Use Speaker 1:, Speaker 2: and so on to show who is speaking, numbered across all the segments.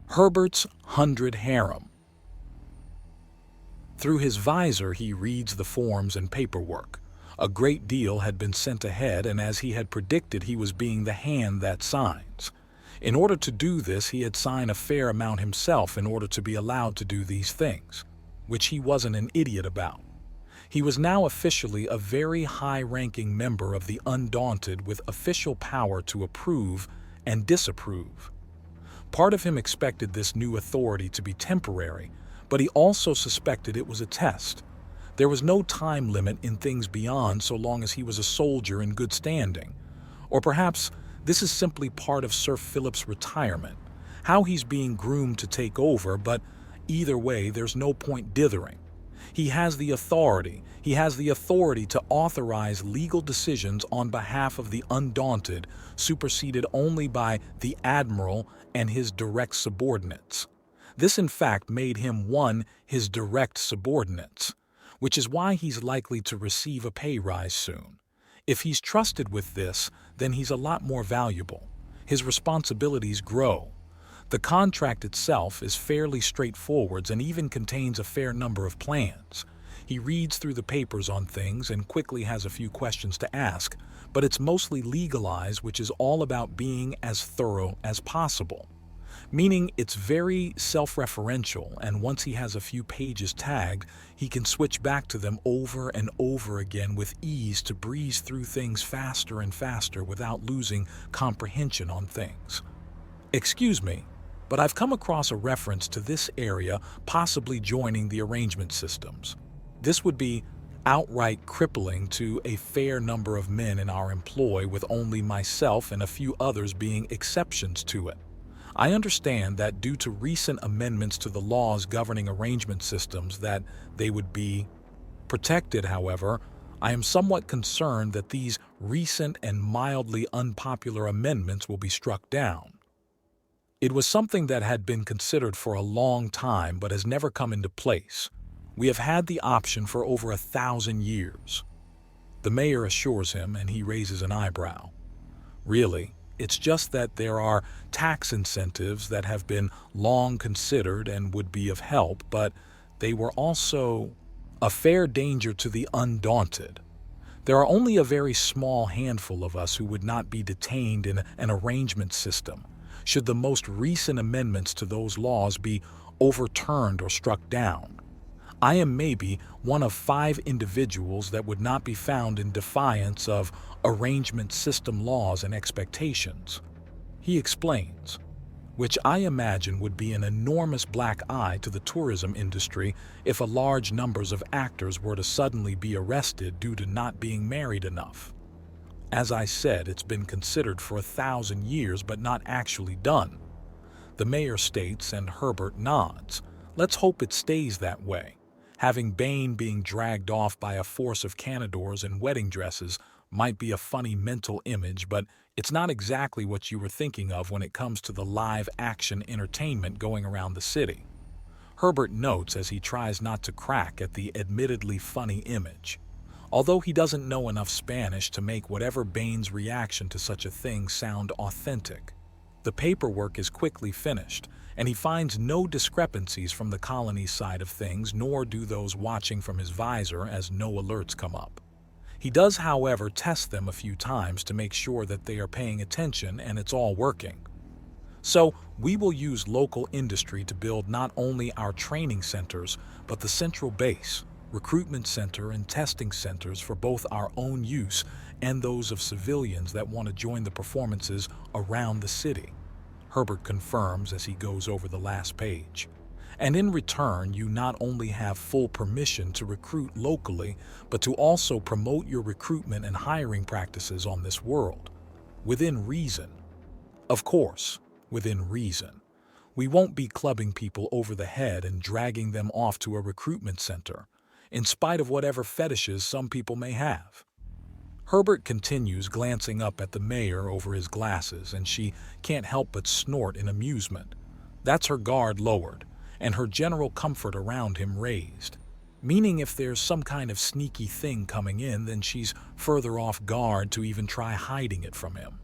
Speaker 1: Herbert's 100 Harem. Through his visor he reads the forms and paperwork. A great deal had been sent ahead, and as he had predicted, he was being the hand that signs. In order to do this, he had signed a fair amount himself in order to be allowed to do these things, which he wasn't an idiot about. He was now officially a very high-ranking member of the Undaunted with official power to approve and disapprove. Part of him expected this new authority to be temporary, but he also suspected it was a test. There was no time limit in things beyond so long as he was a soldier in good standing. Or perhaps this is simply part of Sir Philip's retirement, how he's being groomed to take over, but either way there's no point dithering. He has the authority. He has the authority to authorize legal decisions on behalf of the Undaunted, superseded only by the Admiral and his direct subordinates. This in fact made him his direct subordinates, which is why he's likely to receive a pay rise soon. If he's trusted with this, then he's a lot more valuable. His responsibilities grow. The contract itself is fairly straightforward and even contains a fair number of plans. He reads through the papers on things and quickly has a few questions to ask, but it's mostly legalized, which is all about being as thorough as possible. Meaning it's very self-referential, and once he has a few pages tagged, he can switch back to them over and over again with ease to breeze through things faster and faster without losing comprehension on things. Excuse me, but I've come across a reference to this area possibly joining the arrangement systems. This would be outright crippling to a fair number of men in our employ, with only myself and a few others being exceptions to it. I understand that due to recent amendments to the laws governing arrangement systems that they would be protected. However, I am somewhat concerned that these recent and mildly unpopular amendments will be struck down. It was something that had been considered for a long time but has never come into place. We have had the option for over 1,000 years. The mayor assures him, and he raises an eyebrow. Really? It's just that there are tax incentives that have been long considered and would be of help, but they were also a fair danger to the Undaunted. There are only a very small handful of us who would not be detained in an arrangement system should the most recent amendments to those laws be overturned or struck down. I am maybe one of 5 individuals that would not be found in defiance of arrangement system laws and expectations. He explains, which I imagine would be an enormous black eye to the tourism industry if a large numbers of actors were to suddenly be arrested due to not being married enough. As I said, it's been considered for 1,000 years but not actually done. The mayor states, and Herbert nods. Let's hope it stays that way. Having Bane being dragged off by a force of canadors in wedding dresses might be a funny mental image, but it's not exactly what you were thinking of when it comes to the live-action entertainment going around the city. Herbert notes as he tries not to crack at the admittedly funny image. Although he doesn't know enough Spanish to make whatever Bane's reaction to such a thing sound authentic. The paperwork is quickly finished, and he finds no discrepancies from the colony's side of things, nor do those watching from his visor, as no alerts come up. He does, however, test them a few times to make sure that they are paying attention and it's all working. So we will use local industry to build not only our training centers, but the central base, recruitment center, and testing centers for both our own use and those of civilians that want to join the performances around the city. Herbert confirms as he goes over the last page. And in return, you not only have full permission to recruit locally, but to also promote your recruitment and hiring practices on this world. Within reason. Of course, within reason. We won't be clubbing people over the head and dragging them off to a recruitment center, in spite of whatever fetishes some people may have. Herbert continues, glancing up at the mayor over his glasses, and she can't help but snort in amusement. That's her guard lowered, and her general comfort around him raised. Meaning if there's some kind of sneaky thing coming in, then she's further off guard to even try hiding it from him.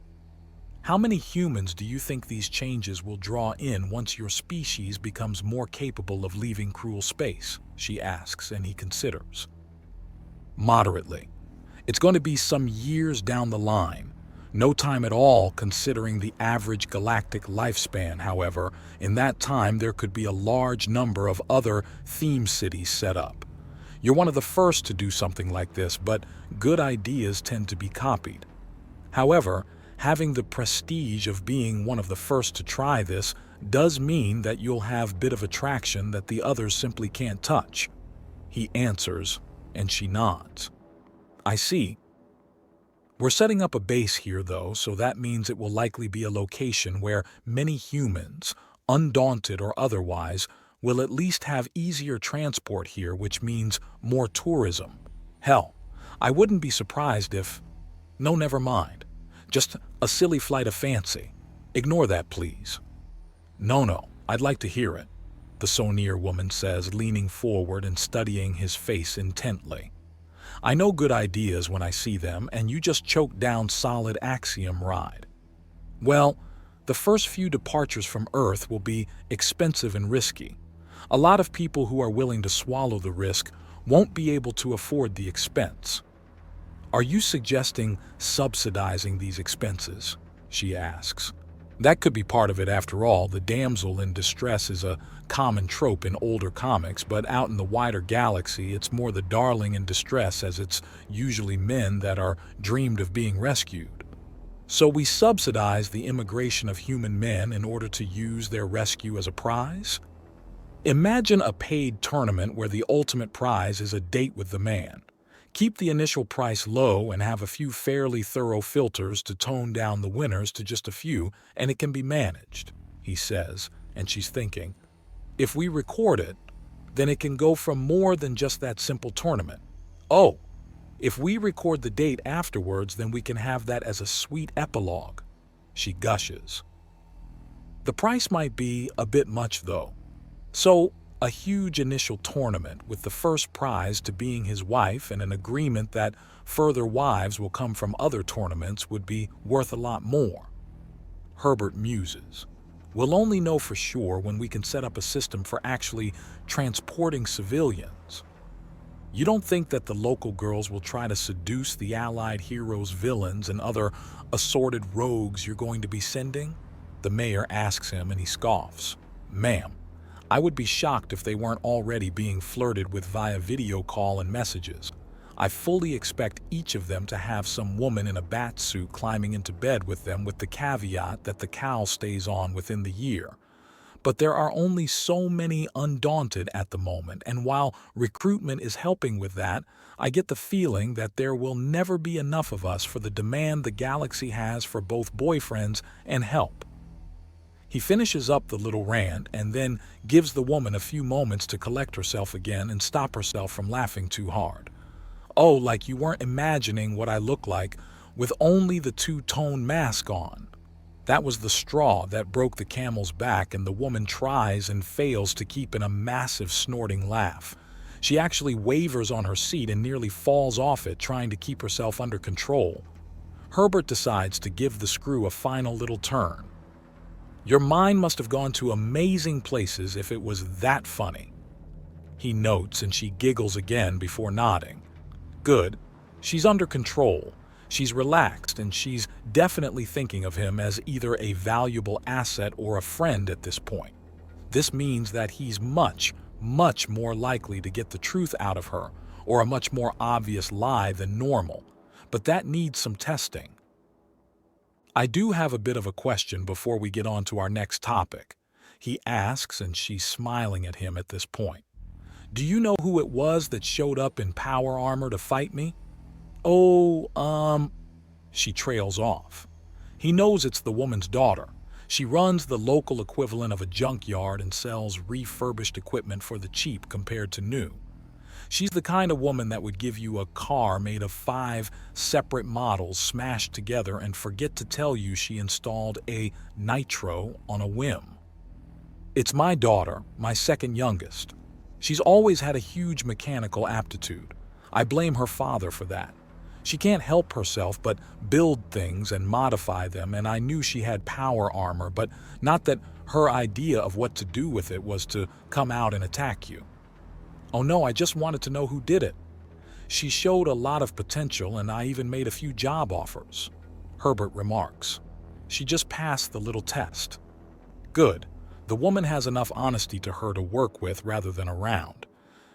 Speaker 1: How many humans do you think these changes will draw in once your species becomes more capable of leaving cruel space? She asks, and he considers. Moderately. It's going to be some years down the line. No time at all considering the average galactic lifespan, however. In that time, there could be a large number of other theme cities set up. You're one of the first to do something like this, but good ideas tend to be copied. However, having the prestige of being one of the first to try this does mean that you'll have a bit of attraction that the others simply can't touch. He answers, and she nods. I see. We're setting up a base here, though, so that means it will likely be a location where many humans, undaunted or otherwise, will at least have easier transport here, which means more tourism. Hell, I wouldn't be surprised if... No, never mind. Just a silly flight of fancy. Ignore that, please. No, I'd like to hear it, the Sonir woman says, leaning forward and studying his face intently. I know good ideas when I see them, and you just choked down solid Axiom ride. Well, the first few departures from Earth will be expensive and risky. A lot of people who are willing to swallow the risk won't be able to afford the expense. Are you suggesting subsidizing these expenses? She asks. That could be part of it after all. The damsel in distress is a common trope in older comics, but out in the wider galaxy, it's more the darling in distress, as it's usually men that are dreamed of being rescued. So we subsidize the immigration of human men in order to use their rescue as a prize? Imagine a paid tournament where the ultimate prize is a date with the man. Keep the initial price low and have a few fairly thorough filters to tone down the winners to just a few, and it can be managed, he says, and she's thinking, if we record it, then it can go from more than just that simple tournament. Oh, if we record the date afterwards, then we can have that as a sweet epilogue, she gushes. The price might be a bit much, though. So, a huge initial tournament with the first prize to being his wife and an agreement that further wives will come from other tournaments would be worth a lot more. Herbert muses. We'll only know for sure when we can set up a system for actually transporting civilians. You don't think that the local girls will try to seduce the Allied heroes' villains and other assorted rogues you're going to be sending? The mayor asks him, and he scoffs. Ma'am, I would be shocked if they weren't already being flirted with via video call and messages. I fully expect each of them to have some woman in a bat suit climbing into bed with them, with the caveat that the cowl stays on within the year. But there are only so many undaunted at the moment, and while recruitment is helping with that, I get the feeling that there will never be enough of us for the demand the galaxy has for both boyfriends and help. He finishes up the little rant and then gives the woman a few moments to collect herself again and stop herself from laughing too hard. Oh, like you weren't imagining what I look like with only the two-tone mask on. That was the straw that broke the camel's back, and the woman tries and fails to keep in a massive snorting laugh. She actually wavers on her seat and nearly falls off it, trying to keep herself under control. Herbert decides to give the screw a final little turn. Your mind must have gone to amazing places if it was that funny. He notes, and she giggles again before nodding. Good. She's under control. She's relaxed, and she's definitely thinking of him as either a valuable asset or a friend at this point. This means that he's much more likely to get the truth out of her, or a much more obvious lie than normal. But that needs some testing. I do have a bit of a question before we get on to our next topic, he asks, and she's smiling at him at this point. Do you know who it was that showed up in power armor to fight me? She trails off. He knows it's the woman's daughter. She runs the local equivalent of a junkyard and sells refurbished equipment for the cheap compared to new. She's the kind of woman that would give you a car made of 5 separate models smashed together and forget to tell you she installed a nitro on a whim. It's my daughter, my second youngest. She's always had a huge mechanical aptitude. I blame her father for that. She can't help herself but build things and modify them, and I knew she had power armor, but not that her idea of what to do with it was to come out and attack you. Oh no, I just wanted to know who did it. She showed a lot of potential, and I even made a few job offers. Herbert remarks. She just passed the little test. Good. The woman has enough honesty to her to work with rather than around.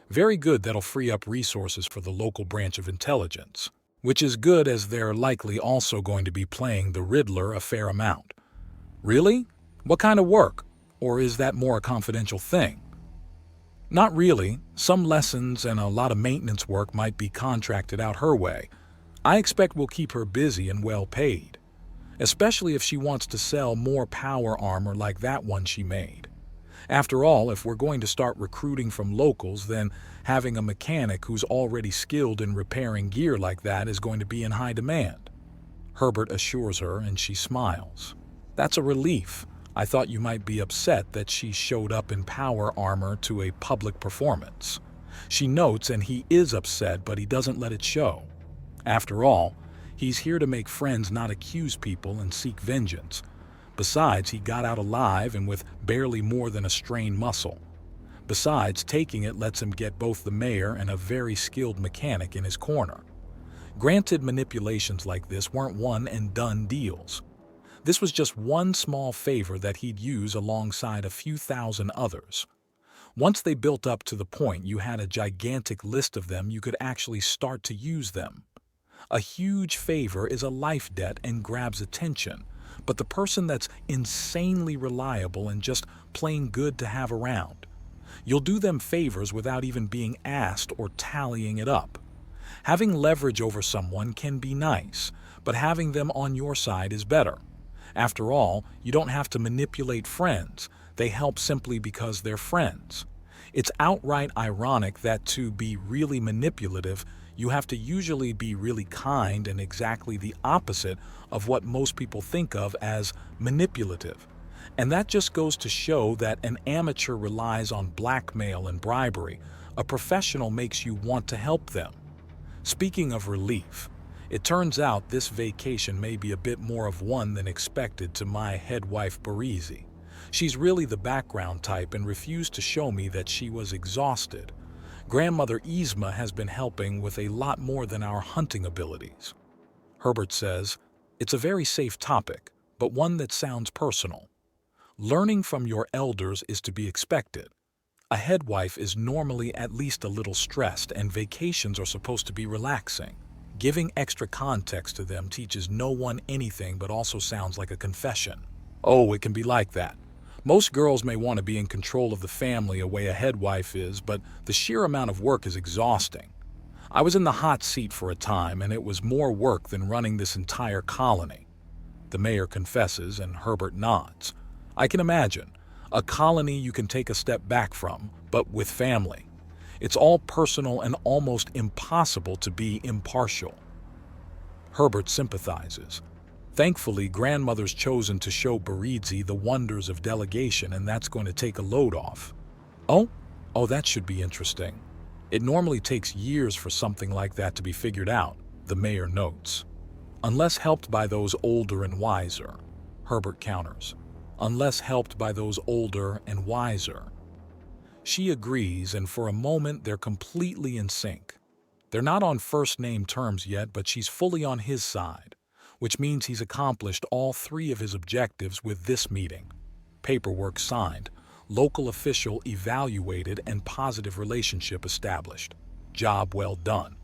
Speaker 1: Very good, that'll free up resources for the local branch of intelligence. Which is good, as they're likely also going to be playing the Riddler a fair amount. Really? What kind of work? Or is that more a confidential thing? Not really. Some lessons and a lot of maintenance work might be contracted out her way. I expect we'll keep her busy and well paid. Especially if she wants to sell more power armor like that one she made. After all, if we're going to start recruiting from locals, then having a mechanic who's already skilled in repairing gear like that is going to be in high demand. Herbert assures her, and she smiles. That's a relief. I thought you might be upset that she showed up in power armor to a public performance. She notes, and he is upset, but he doesn't let it show. After all, he's here to make friends, not accuse people and seek vengeance. Besides, he got out alive and with barely more than a strained muscle. Besides, taking it lets him get both the mayor and a very skilled mechanic in his corner. Granted, manipulations like this weren't one-and-done deals. This was just one small favor that he'd use alongside a few thousand others. Once they built up to the point you had a gigantic list of them, you could actually start to use them. A huge favor is a life debt and grabs attention, but the person that's insanely reliable and just plain good to have around. You'll do them favors without even being asked or tallying it up. Having leverage over someone can be nice, but having them on your side is better. After all, you don't have to manipulate friends. They help simply because they're friends. It's outright ironic that to be really manipulative, you have to usually be really kind and exactly the opposite of what most people think of as manipulative. And that just goes to show that an amateur relies on blackmail and bribery. A professional makes you want to help them. Speaking of relief, it turns out this vacation may be a bit more of one than expected to my head wife Barizi. She's really the background type and refused to show me that she was exhausted. Grandmother Yzma has been helping with a lot more than our hunting abilities. Herbert says, it's a very safe topic, but one that sounds personal. Learning from your elders is to be expected. A head wife is normally at least a little stressed, and vacations are supposed to be relaxing. Giving extra context to them teaches no one anything, but also sounds like a confession. Oh, it can be like that. Most girls may want to be in control of the family a way a head wife is, but the sheer amount of work is exhausting. I was in the hot seat for a time, and it was more work than running this entire colony. The mayor confesses, and Herbert nods. I can imagine. A colony you can take a step back from, but with family. It's all personal and almost impossible to be impartial. Herbert sympathizes. Thankfully, grandmother's chosen to show Barizi the wonders of delegation, and that's going to take a load off. Oh, that should be interesting. It normally takes years for something like that to be figured out, the mayor notes. Unless helped by those older and wiser, Herbert counters. Unless helped by those older and wiser. She agrees, and for a moment they're completely in sync. They're not on first-name terms yet, but she's fully on his side, which means he's accomplished all three of his objectives with this meeting. Paperwork signed, local official evaluated, and positive relationship established. Job well done.